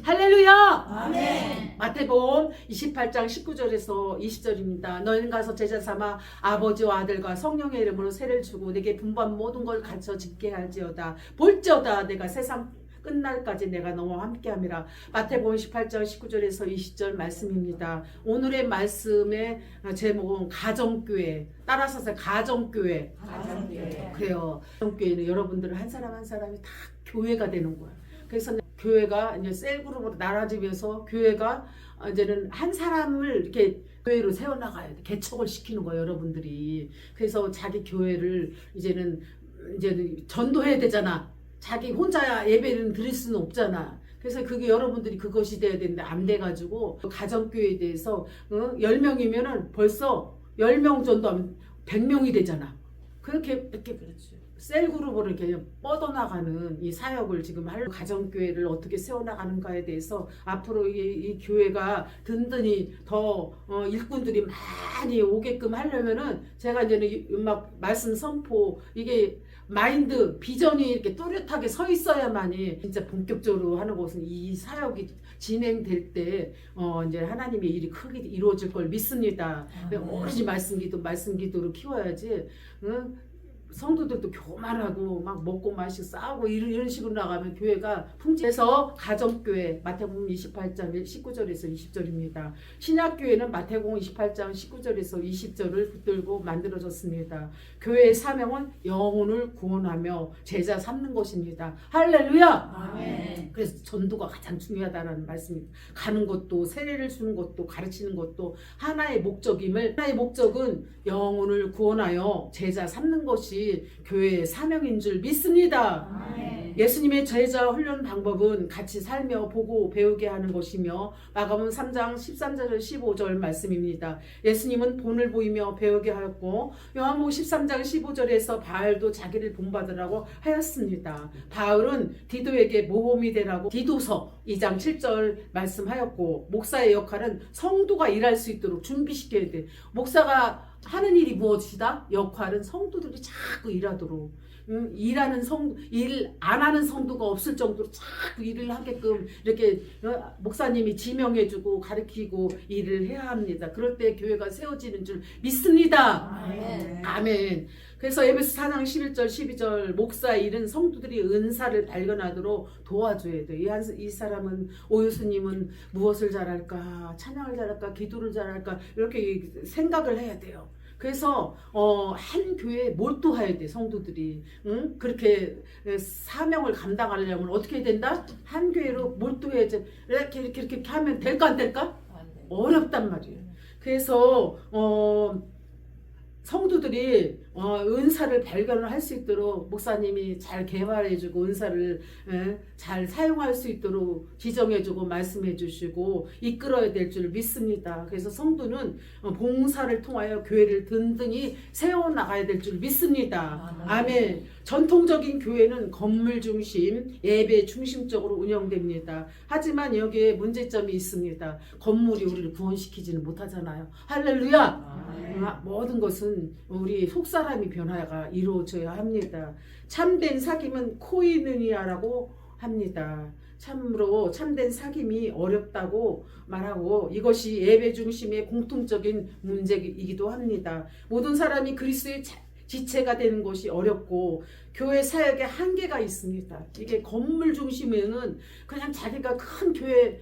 할렐루야. 아멘. 마태복음 28장 19절에서 20절입니다. 너희는 가서 제자 삼아 아버지와 아들과 성령의 이름으로 세를 주고 내게 분부한 모든 걸 가르쳐 짓게 할지어다. 볼지어다 내가 세상 끝날까지 내가 너와 함께함이라. 마태복음 18장 19절에서 20절 말씀입니다. 오늘의 말씀의 제목은 가정교회. 따라서 가정교회. 가정교회. 그래요. 가정교회는 여러분들 한 사람 한 사람이 다 교회가 되는 거야. 그래서 교회가 이제 셀그룹으로 나눠지면서 교회가 이제는 한 사람을 이렇게 교회로 세워나가야 돼. 개척을 시키는 거예요, 여러분들이. 그래서 자기 교회를 이제는 전도해야 되잖아. 자기 혼자 예배는 드릴 수는 없잖아. 그래서 그게 여러분들이 그것이 돼야 되는데 안 돼가지고 가정교회에 대해서 10명이면은 벌써 10명 전도하면 100명이 되잖아. 그렇게 이렇게 셀그룹으로 이렇게 뻗어나가는 이 사역을 지금 할 가정교회를 어떻게 세워나가는가에 대해서 앞으로 이 교회가 든든히 더 일꾼들이 많이 오게끔 하려면은 제가 이제는 막 말씀 선포 이게 마인드 비전이 이렇게 또렷하게 서 있어야만이 진짜 본격적으로 하는 것은 이 사역이 진행될 때 이제 하나님의 일이 크게 이루어질 걸 믿습니다. 오로지 말씀 기도로 키워야지. 응? 성도들도 교만하고 막 먹고 마시고 싸우고 이런 식으로 나가면 교회가 풍지해서 가정교회 마태복음 28장 19절에서 20절입니다. 신약교회는 마태복음 28장 19절에서 20절을 붙들고 만들어졌습니다. 교회의 사명은 영혼을 구원하며 제자 삼는 것입니다. 할렐루야. 아멘. 그래서 전도가 가장 중요하다는 말씀입니다. 가는 것도 세례를 주는 것도 가르치는 것도 하나의 목적임을 하나의 목적은 영혼을 구원하여 제자 삼는 것이 교회의 사명인 줄 믿습니다. 아멘. 예수님의 제자 훈련 방법은 같이 살며 보고 배우게 하는 것이며 마가복음 3장 13절 15절 말씀입니다. 예수님은 본을 보이며 배우게 하였고 요한복음 13장 15절에서 바울도 자기를 본받으라고 하였습니다. 바울은 디도에게 모범이 되라고 디도서 2장 7절 말씀하였고 목사의 역할은 성도가 일할 수 있도록 준비시켜야 돼. 목사가 하는 일이 무엇이다? 역할은 성도들이 자꾸 일하도록 일 안 하는 성도가 없을 정도로 자꾸 일을 하게끔 이렇게 목사님이 지명해주고 가르치고 일을 해야 합니다. 그럴 때 교회가 세워지는 줄 믿습니다. 아멘. 아멘. 그래서 에베소 4장 11절 12절 목사의 일은 성도들이 은사를 발견하도록 도와줘야 돼. 이 사람은 오유수님은 무엇을 잘할까? 찬양을 잘할까? 기도를 잘할까? 이렇게 생각을 해야 돼요. 그래서 한 교회에 몰두해야 돼. 성도들이 그렇게 사명을 감당하려면 어떻게 해야 된다? 한 교회로 몰두해야지. 이렇게 하면 될까 안 될까? 어렵단 말이에요. 그래서 성도들이 은사를 발견을 할 수 있도록 목사님이 잘 개발해주고 은사를 잘 사용할 수 있도록 지정해주고 말씀해주시고 이끌어야 될 줄 믿습니다. 그래서 성도는 봉사를 통하여 교회를 든든히 세워나가야 될 줄 믿습니다. 아멘. 전통적인 교회는 건물 중심, 예배 중심적으로 운영됩니다. 하지만 여기에 문제점이 있습니다. 건물이 우리를 구원시키지는 못하잖아요. 할렐루야. 모든 것은 우리 속사람이 변화가 이루어져야 합니다. 참된 사귐은 코이느니아라고 합니다. 참으로 참된 사귐이 어렵다고 말하고 이것이 예배 중심의 공통적인 문제이기도 합니다. 모든 사람이 그리스도의 지체가 되는 것이 어렵고 교회 사역에 한계가 있습니다. 이게 건물 중심에는 그냥 자기가 큰 교회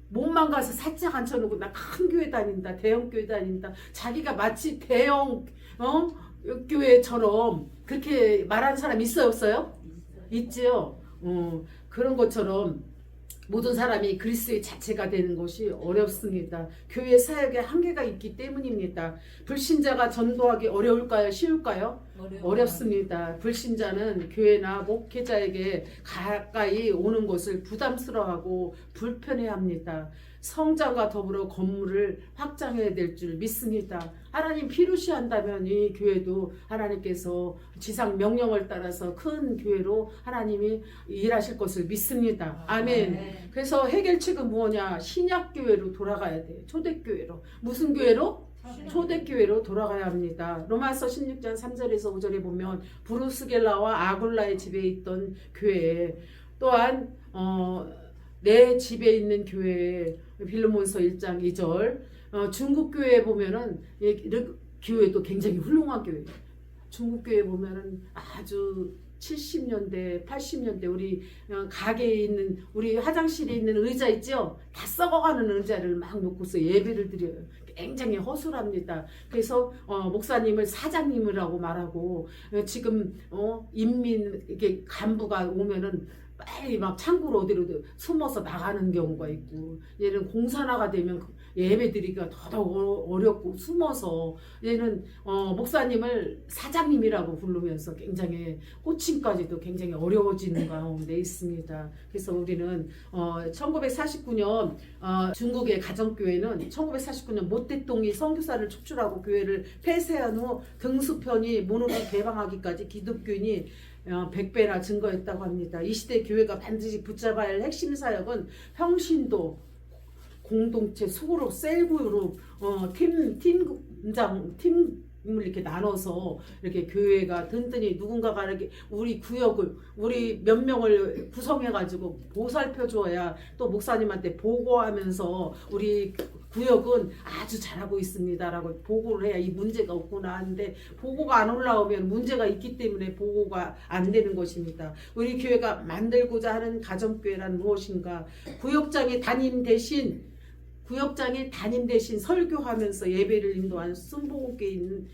몸만 가서 살짝 앉혀놓고 나 큰 교회 다닌다, 대형 교회 다닌다. 자기가 마치 대형 교회처럼 그렇게 말하는 사람 있어요, 없어요? 있지요. 그런 것처럼 모든 사람이 그리스도의 자체가 되는 것이 어렵습니다. 교회 사역에 한계가 있기 때문입니다. 불신자가 전도하기 어려울까요? 쉬울까요? 어렵습니다. 불신자는 교회나 목회자에게 가까이 오는 것을 부담스러워하고 불편해합니다. 성장과 더불어 건물을 확장해야 될 줄 믿습니다. 하나님 필요시한다면 이 교회도 하나님께서 지상 명령을 따라서 큰 교회로 하나님이 일하실 것을 믿습니다. 아멘. 그래서 해결책은 뭐냐? 신약교회로 돌아가야 돼요. 초대교회로. 무슨 교회로? 초대교회로 돌아가야 합니다. 로마서 16장 3절에서 5절에 보면 브루스겔라와 아굴라의 집에 있던 교회 또한 내 집에 있는 교회 빌레몬서 1장 2절 중국 교회에 보면은 교회도 굉장히 훌륭한 교회. 중국 교회 보면은 아주 70년대, 80년대 우리 가게에 있는 우리 화장실에 있는 의자 있죠? 다 썩어가는 의자를 막 놓고서 예배를 드려요. 굉장히 허술합니다. 그래서 목사님을 사장님이라고 말하고 지금 인민 이게 간부가 오면은 빨리 막 창고로 어디로 숨어서 나가는 경우가 있고 얘는 공산화가 되면 예배 드리기가 더더욱 어렵고 숨어서 얘는 목사님을 사장님이라고 부르면서 굉장히 호칭까지도 굉장히 어려워지는 가운데 있습니다. 그래서 우리는 1949년 중국의 가정교회는 1949년 모택동이 선교사를 축출하고 교회를 폐쇄한 후 등수편이 문호를 개방하기까지 기독교인이 100배나 증거했다고 합니다. 이 시대 교회가 반드시 붙잡아야 할 핵심 사역은 평신도, 공동체, 소그룹, 셀그룹, 팀을 이렇게 나눠서 이렇게 교회가 든든히 누군가가 이렇게 우리 구역을 우리 몇 명을 구성해가지고 보살펴 주어야 또 목사님한테 보고하면서 우리 구역은 아주 잘하고 있습니다라고 보고를 해야 이 문제가 없구나 하는데 보고가 안 올라오면 문제가 있기 때문에 보고가 안 되는 것입니다. 우리 교회가 만들고자 하는 가정교회란 무엇인가? 구역장의 담임 대신 설교하면서 예배를 인도하는 순복음교회 있는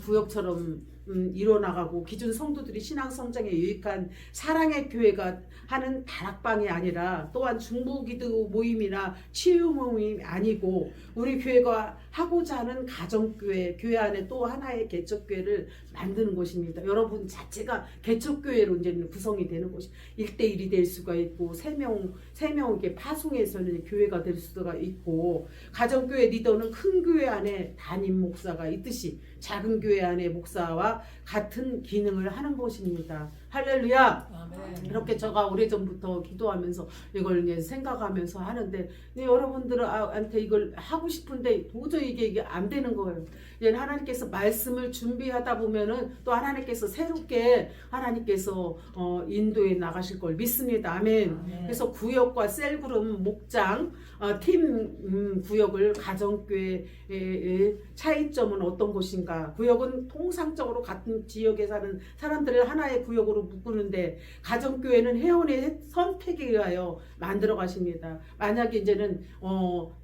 구역처럼 이뤄나가고 기존 성도들이 신앙 성장에 유익한 사랑의 교회가 하는 다락방이 아니라 또한 중보기도 모임이나 치유 모임이 아니고 우리 교회가 하고자 하는 가정교회, 교회 안에 또 하나의 개척교회를 만드는 것입니다. 여러분 자체가 개척교회로 이제 구성이 되는 것이 1대1이 될 수가 있고 3명 이렇게 파송해서는 교회가 될 수가 있고 가정교회 리더는 큰 교회 안에 담임 목사가 있듯이 작은 교회 안에 목사와 같은 기능을 하는 것입니다. 할렐루야. 아멘. 이렇게 제가 오래전부터 기도하면서 이걸 이제 생각하면서 하는데 여러분들한테 이걸 하고 싶은데 도저히 이게 안 되는 거예요. 하나님께서 말씀을 준비하다 보면은 또 하나님께서 새롭게 하나님께서 인도해 나가실 걸 믿습니다. 아멘. 그래서 구역과 셀그룹, 목장, 팀 구역을 가정교회의 차이점은 어떤 것인가? 구역은 통상적으로 같은 지역에 사는 사람들을 하나의 구역으로 묶는데 가정교회는 회원의 선택에 의하여 만들어 가십니다. 만약에 이제는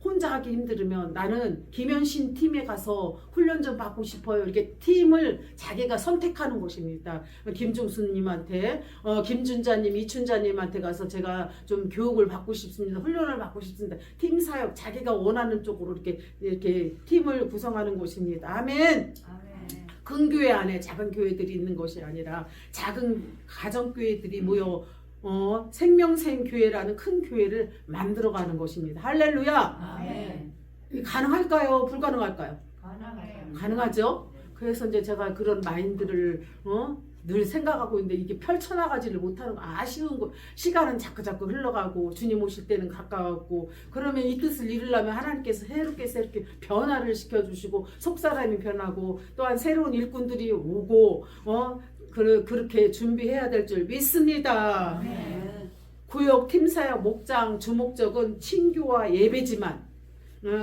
혼자 하기 힘들으면 나는 김현신 팀에 가서 훈련 좀 받고 싶어요. 이렇게 팀을 자기가 선택하는 것입니다. 김종수님한테 김준자님, 이춘자님한테 가서 제가 좀 교육을 받고 싶습니다. 훈련을 받고 싶습니다. 팀 사역 자기가 원하는 쪽으로 이렇게 팀을 구성하는 것입니다. 아멘. 큰 교회 안에 작은 교회들이 있는 것이 아니라 작은 가정교회들이 모여 생명샘 교회라는 큰 교회를 만들어가는 것입니다. 할렐루야. 아멘. 가능할까요? 불가능할까요? 가능해요. 가능하죠? 그래서 이제 제가 그런 마인드를 늘 생각하고 있는데 이게 펼쳐나가지를 못하는 거 아쉬운 거. 시간은 자꾸 흘러가고 주님 오실 때는 가까웠고 그러면 이 뜻을 이루려면 하나님께서 새롭게 변화를 시켜주시고 속사람이 변하고 또한 새로운 일꾼들이 오고 그렇게 준비해야 될 줄 믿습니다. 구역, 팀사역, 목장, 주목적은 친교와 예배지만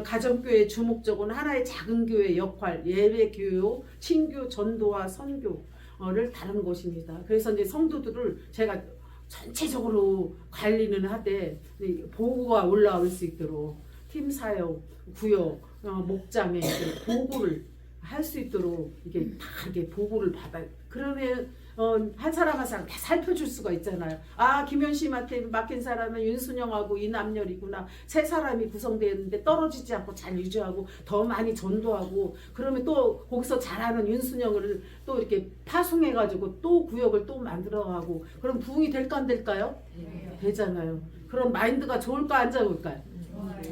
가정교회의 주목적은 하나의 작은 교회의 역할, 예배, 교육, 친교, 전도와 선교를 다루는 것입니다. 그래서 이제 성도들을 제가 전체적으로 관리는 하되 보고가 올라올 수 있도록 팀 사역, 구역, 목장에 보고를 할 수 있도록 이게 다 이렇게 보고를 받아요. 그러면 한 사람 한 사람 다 살펴줄 수가 있잖아요. 아, 김현심한테 맡긴 사람은 윤순영하고 이남열이구나. 세 사람이 구성되었는데 떨어지지 않고 잘 유지하고 더 많이 전도하고 그러면 또 거기서 잘하는 윤순영을 또 이렇게 파송해가지고 또 구역을 또 만들어가고 그럼 부흥이 될까 안 될까요? 되잖아요. 그럼 마인드가 좋을까 안 좋을까요?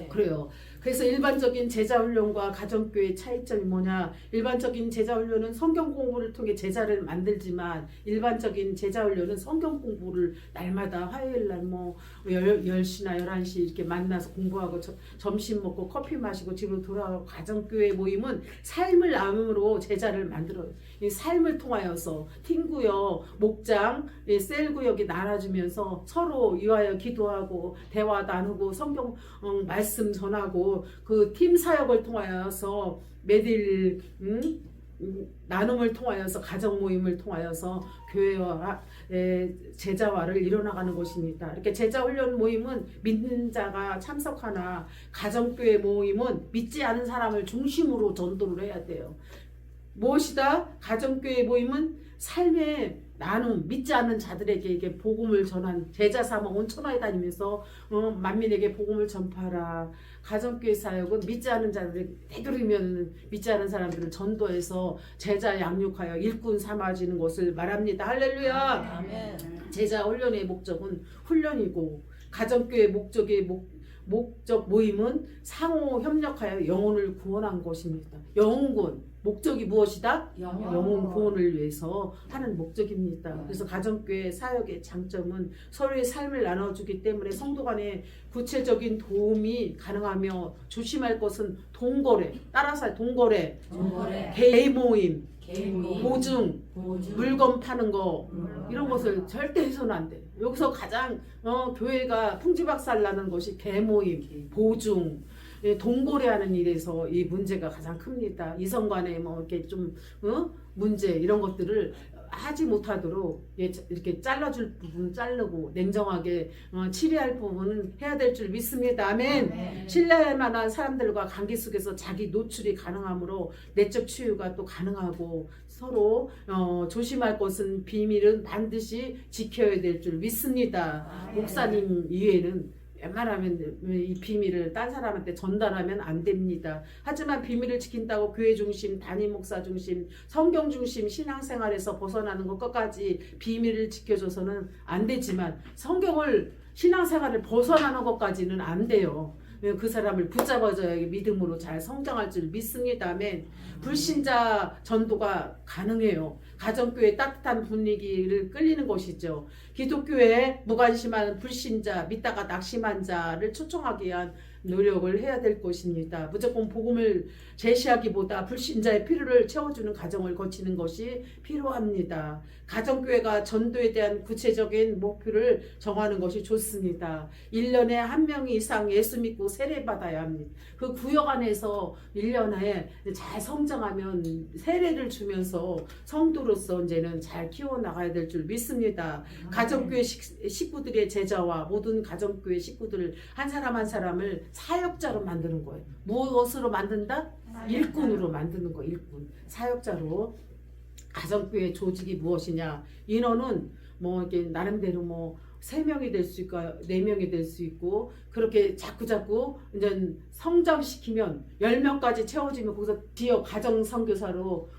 그래요. 그래서 일반적인 제자훈련과 가정교회 차이점이 뭐냐? 일반적인 제자훈련은 성경 공부를 통해 제자를 만들지만 일반적인 제자훈련은 성경 공부를 날마다 화요일날 뭐 10시나 11시 이렇게 만나서 공부하고 점심 먹고 커피 마시고 집으로 돌아가고 가정교회 모임은 삶을 나눔으로 제자를 만들어요. 이 삶을 통하여서 팀구역, 목장, 셀구역이 나눠주면서 서로 위하여 기도하고 대화 나누고 성경 말씀 전하고 그 팀 사역을 통하여서 매일 나눔을 통하여서 가정 모임을 통하여서 교회와 제자화를 이뤄나가는 것입니다. 이렇게 제자 훈련 모임은 믿는 자가 참석하나 가정교회 모임은 믿지 않은 사람을 중심으로 전도를 해야 돼요. 무엇이다? 가정교회 모임은 삶의 나눔, 믿지 않는 자들에게 이게 복음을 전한 제자 삼아 온 천하에 다니면서 만민에게 복음을 전파하라. 가정교회 사역은 믿지 않는 자들을 되도록이면 믿지 않는 사람들을 전도해서 제자 양육하여 일꾼 삼아지는 것을 말합니다. 할렐루야. 아멘. 제자 훈련의 목적은 훈련이고 가정교회 목적 모임은 상호 협력하여 영혼을 구원한 것입니다. 영혼군 목적이 무엇이다? 영혼 구원을 위해서 하는 목적입니다. 그래서 가정교회 사역의 장점은 서로의 삶을 나눠주기 때문에 성도 간의 구체적인 도움이 가능하며 조심할 것은 동거래, 따라서 동거래, 개모임, 보증, 물건 파는 거 이런 것을 절대 해서는 안 돼. 여기서 가장 교회가 풍지박살 나는 것이 개모임, 보증, 동거래하는 일에서 이 문제가 가장 큽니다. 이성 간에 뭐 이렇게 좀 문제 이런 것들을 하지 못하도록 이렇게 잘라줄 부분은 자르고 냉정하게 치료할 부분은 해야 될 줄 믿습니다. 아멘. 신뢰할 만한 사람들과 관계 속에서 자기 노출이 가능하므로 내적 치유가 또 가능하고 서로 조심할 것은 비밀은 반드시 지켜야 될 줄 믿습니다. 목사님 이외에는 웬만하면 이 비밀을 딴 사람한테 전달하면 안 됩니다. 하지만 비밀을 지킨다고 교회 중심, 담임 목사 중심, 성경 중심 신앙생활에서 벗어나는 것까지 비밀을 지켜줘서는 안 되지만 성경을 신앙생활을 벗어나는 것까지는 안 돼요. 그 사람을 붙잡아줘야 믿음으로 잘 성장할 줄 믿습니다. 아멘. 불신자 전도가 가능해요. 가정교회 따뜻한 분위기를 끌리는 것이죠. 기독교에 무관심한 불신자, 믿다가 낙심한 자를 초청하기 위한 노력을 해야 될 것입니다. 무조건 복음을 제시하기보다 불신자의 필요를 채워주는 과정을 거치는 것이 필요합니다. 가정교회가 전도에 대한 구체적인 목표를 정하는 것이 좋습니다. 1년에 한 명 이상 예수 믿고 세례받아야 합니다. 그 구역 안에서 1년에 잘 성장하면 세례를 주면서 성도로서 이제는 잘 키워나가야 될 줄 믿습니다. 가정교회 식구들의 제자와 모든 가정교회 식구들을 한 사람 한 사람을 사역자로 만드는 거예요. 무엇으로 만든다? 일꾼으로 만드는 거. 일꾼. 사역자로. 가정교회 조직이 무엇이냐? 인원은 뭐 이렇게 나름대로 뭐 3명이 될 수 있고 4명이 될 수 있고 그렇게 자꾸 이제 성장시키면 10명까지 채워지면 거기서 지역 가정 선교사로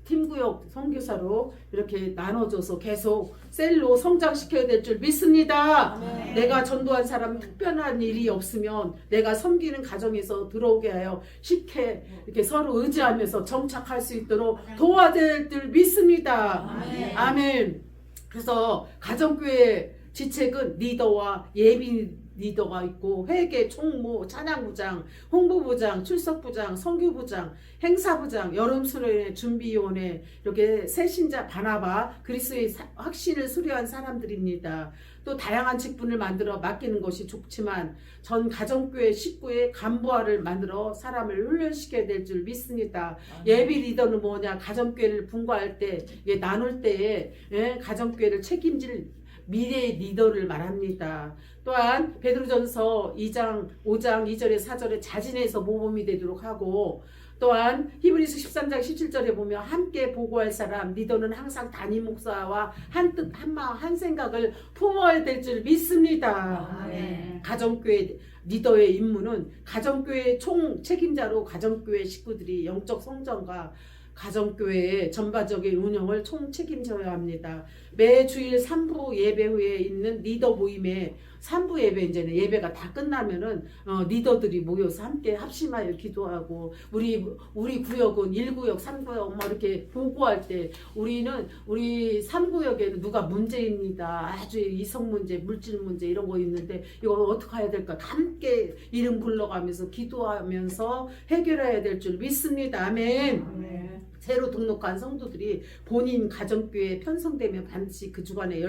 팀구역 선교사로 이렇게 나눠줘서 계속 셀로 성장시켜야 될 줄 믿습니다. 아멘. 내가 전도한 사람 특별한 일이 없으면 내가 섬기는 가정에서 들어오게 하여 쉽게 이렇게 서로 의지하면서 정착할 수 있도록 도와줄 줄 믿습니다. 아멘. 아멘. 그래서 가정교회 지책은 리더와 예비 리더가 있고 회계, 총무, 찬양부장, 홍보부장, 출석부장, 선교부장, 행사부장, 여름수련회 준비위원회 이렇게 새신자 바나바 그리스도의 확신을 수료한 사람들입니다. 또 다양한 직분을 만들어 맡기는 것이 좋지만 전 가정교회 식구의 간부화를 만들어 사람을 훈련시켜야 될 줄 믿습니다. 예비 리더는 뭐냐? 가정교회를 분과할 때 나눌 때에 가정교회를 책임질 미래의 리더를 말합니다. 또한 베드로전서 2장 5장 2절에 4절에 자진해서 모범이 되도록 하고 또한 히브리서 13장 17절에 보면 함께 보고할 사람 리더는 항상 담임 목사와 한 뜻 한마음 한 생각을 품어야 될 줄 믿습니다. 아멘. 가정교회 리더의 임무는 가정교회 총 책임자로 가정교회 식구들이 영적 성장과 가정교회의 전반적인 운영을 총 책임져야 합니다. 매 주일 3부 예배 후에 있는 리더 모임에 3부 예배 이제는 예배가 다 끝나면은 리더들이 모여서 함께 합심하여 기도하고 우리 구역은 1구역, 3구역 뭐 이렇게 보고할 때 우리 3구역에는 누가 문제입니다. 아주 이성 문제, 물질 문제 이런 거 있는데 이거 어떻게 해야 될까? 함께 이름 불러가면서 기도하면서 해결해야 될 줄 믿습니다. 아멘. 새로 등록한 성도들이 본인 가정교회에 편성되면 반드시 그 주간에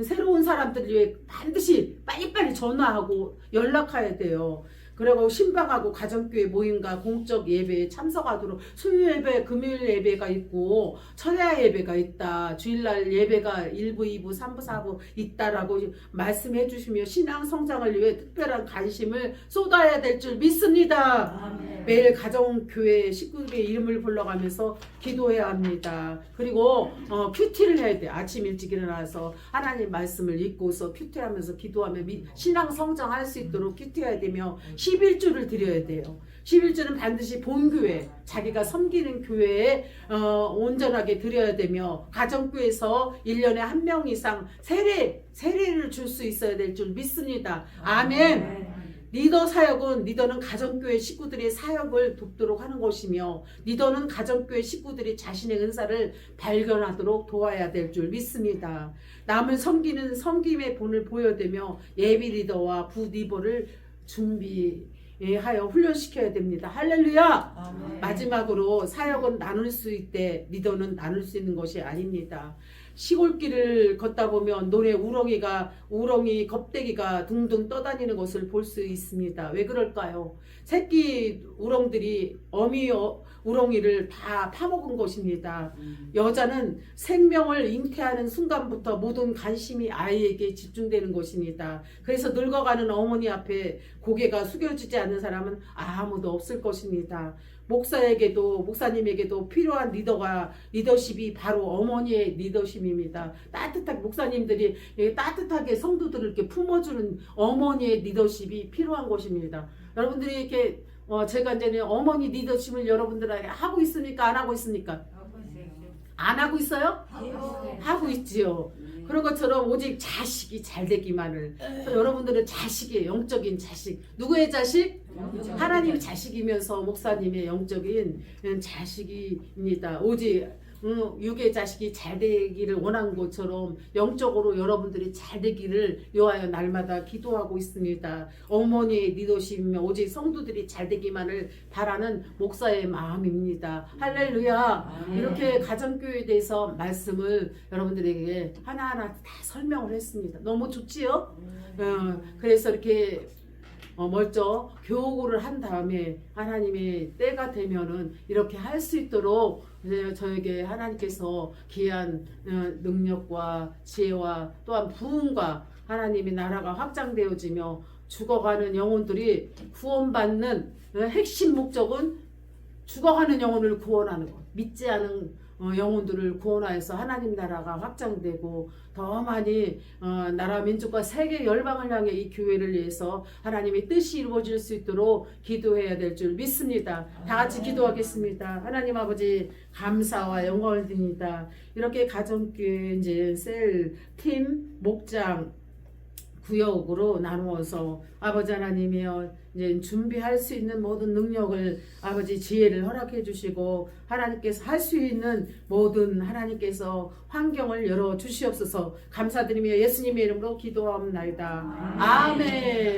새로운 사람들 위해 반드시 빨리빨리 전화하고 연락해야 돼요. 그리고 신방하고 가정교회 모임과 공적 예배에 참석하도록 수요 예배, 금요일 예배가 있고 철야 예배가 있다. 주일날 예배가 1부, 2부, 3부, 4부 있다라고 말씀해 주시며 신앙 성장을 위해 특별한 관심을 쏟아야 될 줄 믿습니다. 아멘. 매일 가정교회 식구들의 이름을 불러가면서 기도해야 합니다. 그리고 큐티를 해야 돼. 아침 일찍 일어나서 하나님 말씀을 읽고서 큐티하면서 기도하며 신앙 성장할 수 있도록 큐티해야 되며 11주를 드려야 돼요. 11주는 반드시 본교회, 자기가 섬기는 교회에 온전하게 드려야 되며 가정교회에서 1년에 1명 이상 세례를 줄 수 있어야 될 줄 믿습니다. 아멘. 리더는 가정교회 식구들의 사역을 돕도록 하는 것이며 리더는 가정교회 식구들이 자신의 은사를 발견하도록 도와야 될 줄 믿습니다. 남을 섬기는 섬김의 본을 보여대며 예비 리더와 부 리더를 준비하여 훈련시켜야 됩니다. 할렐루야. 아멘. 마지막으로 사역은 나눌 수 있대 리더는 나눌 수 있는 것이 아닙니다. 시골길을 걷다 보면 논에 우렁이 겁대기가 둥둥 떠다니는 것을 볼 수 있습니다. 왜 그럴까요? 새끼 우렁들이 어미 우렁이를 다 파먹은 것입니다. 여자는 생명을 잉태하는 순간부터 모든 관심이 아이에게 집중되는 것입니다. 그래서 늙어가는 어머니 앞에 고개가 숙여지지 않는 사람은 아무도 없을 것입니다. 목사님에게도 필요한 리더십이 바로 어머니의 리더십입니다. 목사님들이 따뜻하게 성도들을 이렇게 품어주는 어머니의 리더십이 필요한 것입니다. 여러분들이 이렇게 제가 이제 어머니 리더십을 여러분들에게 하고 있습니까? 안 하고 있습니까? 안 하고 있어요? 하고 있지요. 그런 것처럼 오직 자식이 잘 되기만을. 여러분들은 자식이에요. 영적인 자식. 누구의 자식? 하나님의 자식이면서 목사님의 영적인 자식입니다. 오직 육의 자식이 잘 되기를 원한 것처럼 영적으로 여러분들이 잘 되기를 위하여 날마다 기도하고 있습니다. 어머니의 리더십이며 오직 성도들이 잘 되기만을 바라는 목사의 마음입니다. 할렐루야. 이렇게 가정교회에 대해서 말씀을 여러분들에게 하나하나 다 설명을 했습니다. 너무 좋지요? 그래서 이렇게 먼저 교구를 한 다음에 하나님의 때가 되면은 이렇게 할 수 있도록 저에게 하나님께서 귀한 능력과 지혜와 또한 부흥과 하나님의 나라가 확장되어지며 죽어가는 영혼들이 구원받는 핵심 목적은 죽어가는 영혼을 구원하는 것. 믿지 않은 영혼들을 구원하여서 하나님 나라가 확장되고 더 많이 나라 민족과 세계 열방을 향해 이 교회를 위해서 하나님의 뜻이 이루어질 수 있도록 기도해야 될 줄 믿습니다. 다 같이 기도하겠습니다. 하나님 아버지 감사와 영광을 드립니다. 이렇게 가정교회 이제 셀, 팀, 목장 구역으로 나누어서 아버지 하나님이여 이제 준비할 수 있는 모든 능력을 아버지 지혜를 허락해 주시고 하나님께서 할 수 있는 모든 하나님께서 환경을 열어 주시옵소서. 감사드리며 예수님의 이름으로 기도하옵나이다. 아멘.